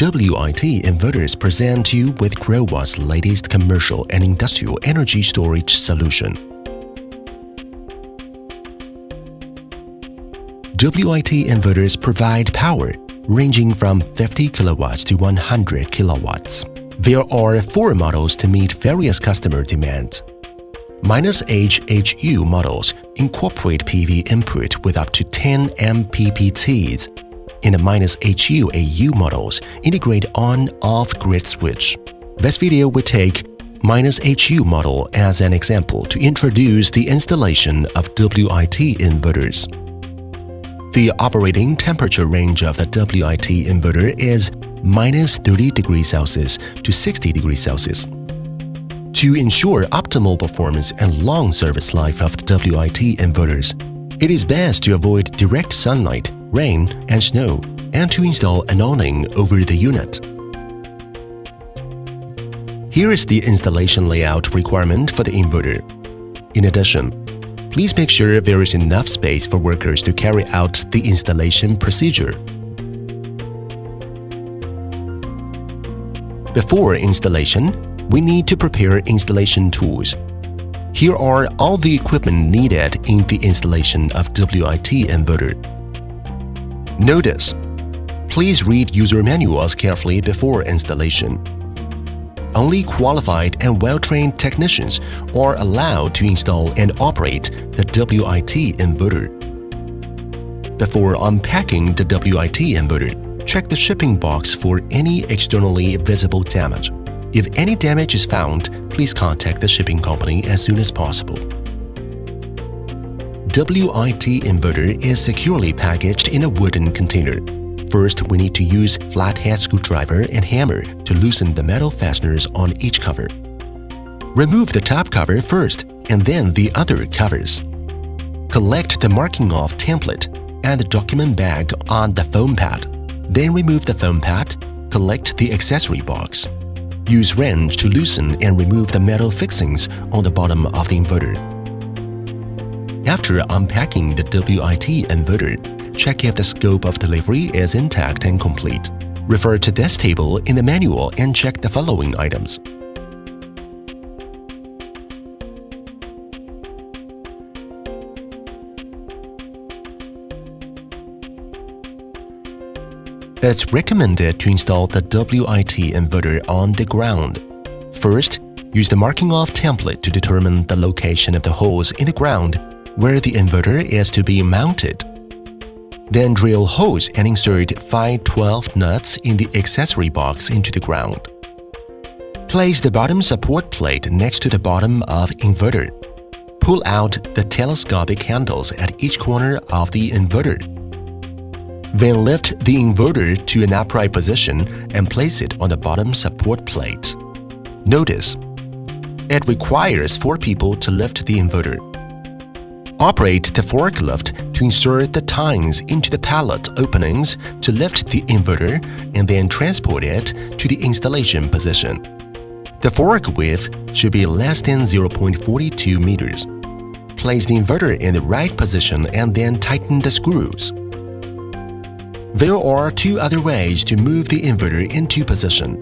WIT inverters present you with Growatt's latest commercial and industrial energy storage solution. WIT inverters provide power ranging from 50 kilowatts to 100 kilowatts. There are 4 models to meet various customer demands. -HHU models incorporate PV input with up to 10 MPPTs, and the -HU-AU models integrate on-off grid switch. This video will take -HU model as an example to introduce the installation of WIT inverters. The operating temperature range of the WIT inverter is -30 degrees Celsius to 60 degrees Celsius. To ensure optimal performance and long service life of the WIT inverters, it is best to avoid direct sunlight, rain, and snow, and to install an awning over the unit. Here is the installation layout requirement for the inverter. In addition, please make sure there is enough space for workers to carry out the installation procedure. Before installation, we need to prepare installation tools. Here are all the equipment needed in the installation of WIT inverter. Notice: please read user manuals carefully before installation. Only qualified and well-trained technicians are allowed to install and operate the WIT inverter. Before unpacking the WIT inverter, check the shipping box for any externally visible damage. If any damage is found, please contact the shipping company as soon as possible. WIT inverter is securely packaged in a wooden container. First, we need to use flathead screwdriver and hammer to loosen the metal fasteners on each cover. Remove the top cover first and then the other covers. Collect the marking off template and the document bag on the foam pad. Then remove the foam pad, collect the accessory box. Use wrench to loosen and remove the metal fixings on the bottom of the inverter. After unpacking the WIT inverter, check if the scope of delivery is intact and complete. Refer to this table in the manual and check the following items. It's recommended to install the WIT inverter on the ground. First, use the marking off template to determine the location of the holes in the ground where the inverter is to be mounted. Then drill holes and insert 5 12 nuts in the accessory box into the ground. Place the bottom support plate next to the bottom of inverter. Pull out the telescopic handles at each corner of the inverter. Then lift the inverter to an upright position and place it on the bottom support plate. Notice: it requires 4 people to lift the inverter. Operate the forklift to insert the tines into the pallet openings to lift the inverter and then transport it to the installation position. The fork width should be less than 0.42 meters. Place the inverter in the right position and then tighten the screws. There are 2 other ways to move the inverter into position,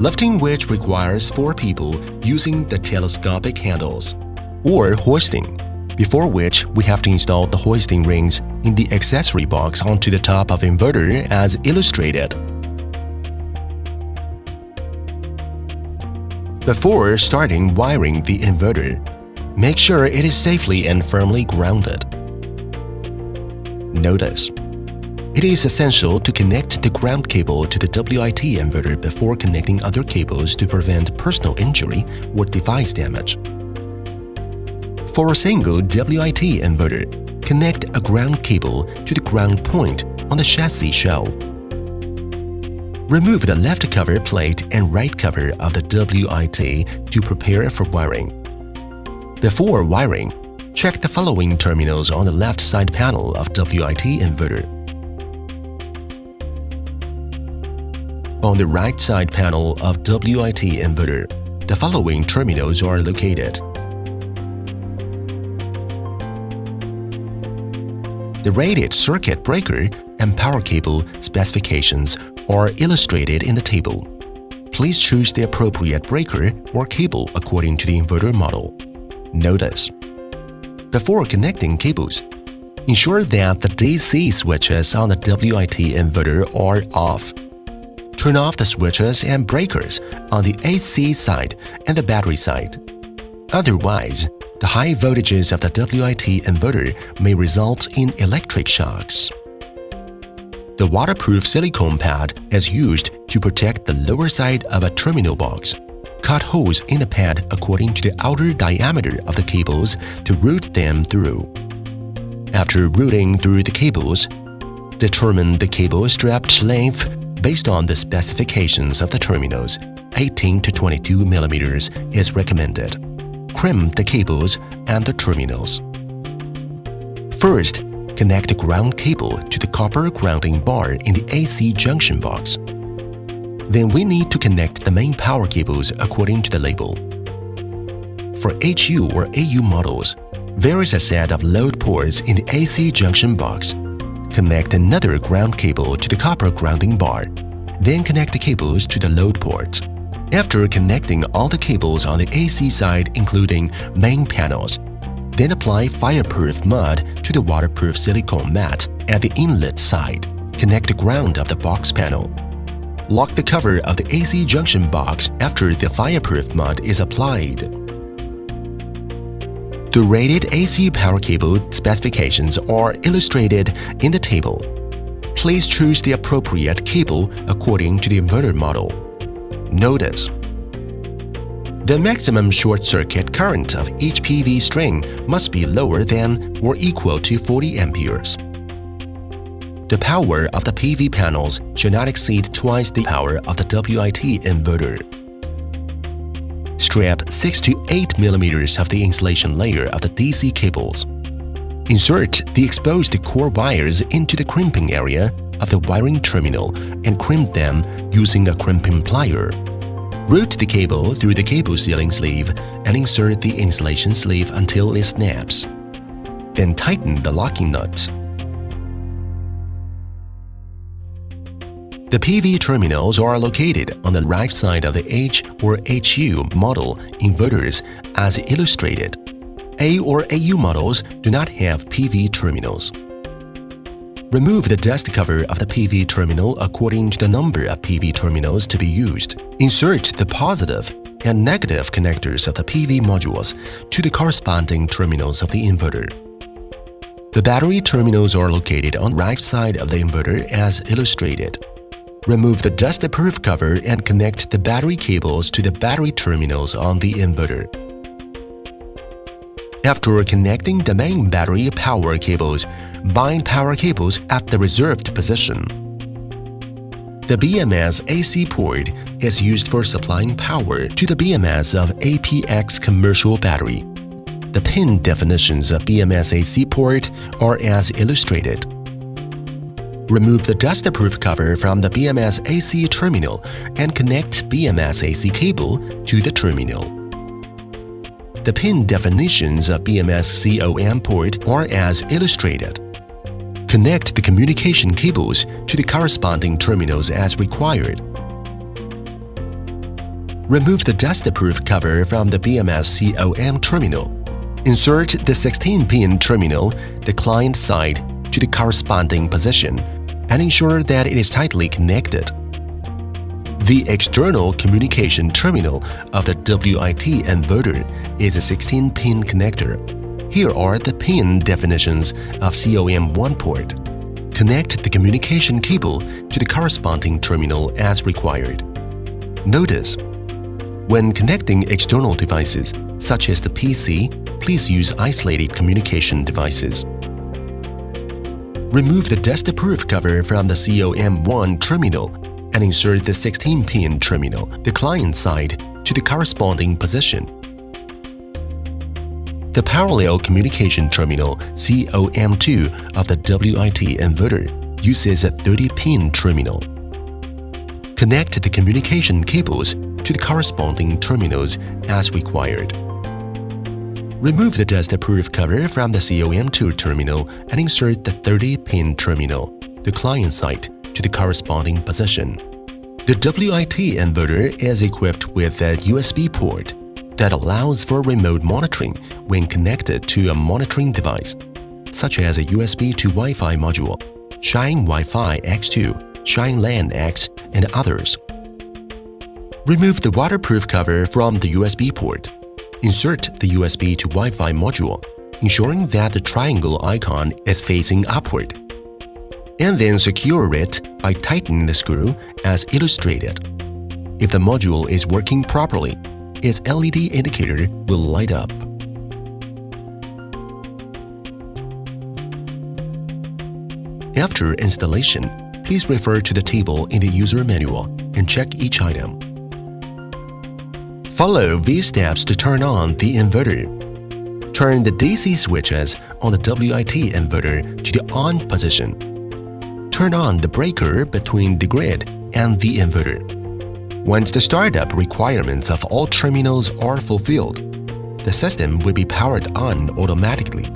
lifting which requires 4 people using the telescopic handles, or hoisting, before which we have to install the hoisting rings in the accessory box onto the top of inverter as illustrated. Before starting wiring the inverter, make sure it is safely and firmly grounded. Notice: it is essential to connect the ground cable to the WIT inverter before connecting other cables to prevent personal injury or device damage. For a single WIT inverter, connect a ground cable to the ground point on the chassis shell. Remove the left cover plate and right cover of the WIT to prepare for wiring. Before wiring, check the following terminals on the left side panel of WIT inverter. On the right side panel of WIT inverter, the following terminals are located. The rated circuit breaker and power cable specifications are illustrated in the table. Please choose the appropriate breaker or cable according to the inverter model. Notice: before connecting cables, ensure that the DC switches on the WIT inverter are off. Turn off the switches and breakers on the AC side and the battery side. Otherwise, the high voltages of the WIT inverter may result in electric shocks. The waterproof silicone pad is used to protect the lower side of a terminal box. Cut holes in the pad according to the outer diameter of the cables to route them through. After routing through the cables, determine the cable strap length based on the specifications of the terminals. 18 to 22 mm is recommended. Crimp the cables and the terminals. First, connect the ground cable to the copper grounding bar in the AC junction box. Then we need to connect the main power cables according to the label. For HU or AU models, there is a set of load ports in the AC junction box. Connect another ground cable to the copper grounding bar, then connect the cables to the load port. After connecting all the cables on the AC side including main panels, then apply fireproof mud to the waterproof silicone mat at the inlet side. Connect the ground of the box panel. Lock the cover of the AC junction box after the fireproof mud is applied. The rated AC power cable specifications are illustrated in the table. Please choose the appropriate cable according to the inverter model. Notice: the maximum short circuit current of each PV string must be lower than or equal to 40 amperes. The power of the PV panels should not exceed twice the power of the WIT inverter. Strap 6 to 8 mm of the insulation layer of the DC cables. Insert the exposed core wires into the crimping area of the wiring terminal and crimp them using a crimping plier. Route the cable through the cable sealing sleeve and insert the insulation sleeve until it snaps. Then tighten the locking nut. The PV terminals are located on the right side of the H or HU model inverters as illustrated. A or AU models do not have PV terminals. Remove the dust cover of the PV terminal according to the number of PV terminals to be used. Insert the positive and negative connectors of the PV modules to the corresponding terminals of the inverter. The battery terminals are located on the right side of the inverter as illustrated. Remove the dust-proof cover and connect the battery cables to the battery terminals on the inverter. After connecting the main battery power cables, bind power cables at the reserved position. The BMS AC port is used for supplying power to the BMS of APX commercial battery. The pin definitions of BMS AC port are as illustrated. Remove the dust-proof cover from the BMS AC terminal and connect BMS AC cable to the terminal. The pin definitions of BMS COM port are as illustrated. Connect the communication cables to the corresponding terminals as required. Remove the dust-proof cover from the BMS COM terminal. Insert the 16-pin terminal, the client side, to the corresponding position and ensure that it is tightly connected. The external communication terminal of the WIT inverter is a 16-pin connector. Here are the pin definitions of COM1 port. Connect the communication cable to the corresponding terminal as required. Notice: when connecting external devices, such as the PC, please use isolated communication devices. Remove the dust-proof cover from the COM1 terminal and insert the 16-pin terminal, the client side, to the corresponding position. The parallel communication terminal COM2 of the WIT inverter uses a 30-pin terminal. Connect the communication cables to the corresponding terminals as required. Remove the dust-proof cover from the COM2 terminal and insert the 30-pin terminal, the client side, to the corresponding position. The WIT inverter is equipped with a USB port that allows for remote monitoring when connected to a monitoring device, such as a USB to Wi-Fi module, Shine Wi-Fi X2, Shine LAN X, and others. Remove the waterproof cover from the USB port. Insert the USB to Wi-Fi module, ensuring that the triangle icon is facing upward. And then secure it by tightening the screw as illustrated. If the module is working properly, its LED indicator will light up. After installation, please refer to the table in the user manual and check each item. Follow these steps to turn on the inverter. Turn the DC switches on the WIT inverter to the on position. Turn on the breaker between the grid and the inverter. Once the startup requirements of all terminals are fulfilled, the system will be powered on automatically.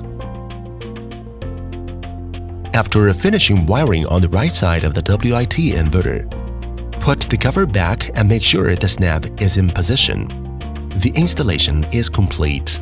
After finishing wiring on the right side of the WIT inverter, put the cover back and make sure the snap is in position. The installation is complete.